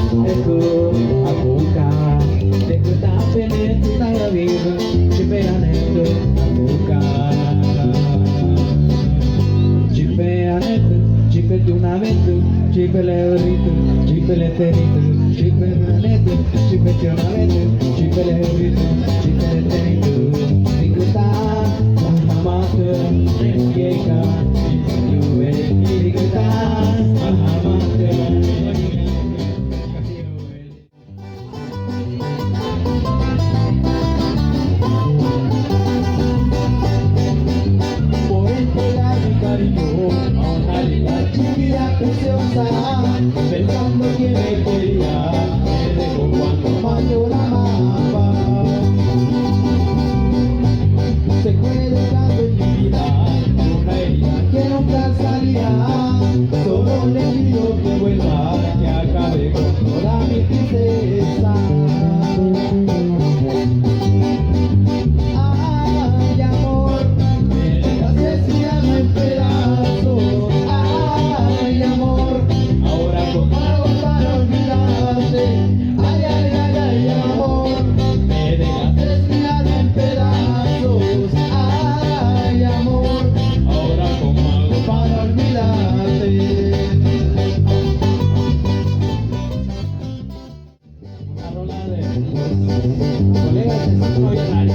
Eku abuka Eku tapene tu tayaviva Chipeanetu abuka Chipeanetu Chipetunavetu Chipeleuritu Chipeleteritu Chipeanetu Chipetunavetu Chipeleuritu Chipeleteritu Ikuta Mahamatu Rekeka Yuwe Ikuta Mahamatu pensando que me quería, me dejó cuando más lloraba. Se fue dejando en mi vida una herida que nunca salía. Solo le pido que vuelva, que acabe con toda mi tristeza. Ay, amor, me dejaste tirado en pedazos. Ay, amor, ahora cómo hago para olvidarte. Ay, ay, ay, ay, amor, me dejaste tirado en pedazos. Ay, amor, ahora cómo hago para olvidarte. Una rola de colegas de Centro Millonario.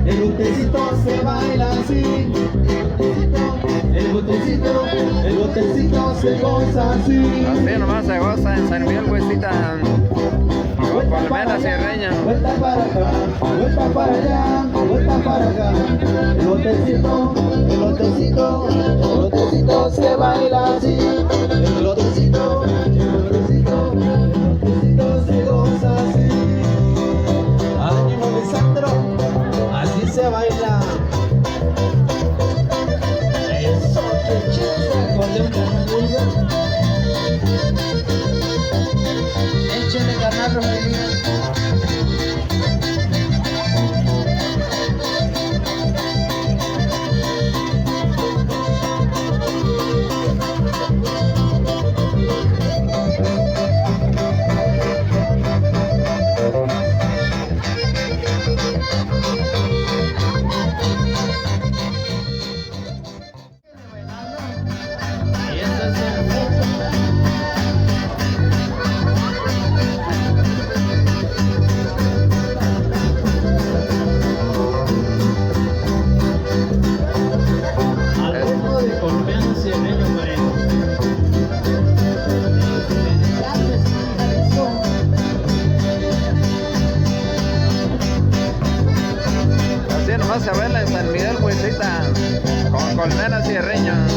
El botecito se baila así. El botecito se goza así. Así nomás se goza en San Miguel, Huesita. Palmera Sierreña. Vuelta para acá, vuelta para allá, vuelta para acá. El botecito se baila así. El botecito se goza así. Ánimo Lisandro, así se baila. Eso que chiste con León. Échale ganar, Rogelio. nomás a verla en San Miguel, huesita, con colmenas y herreños.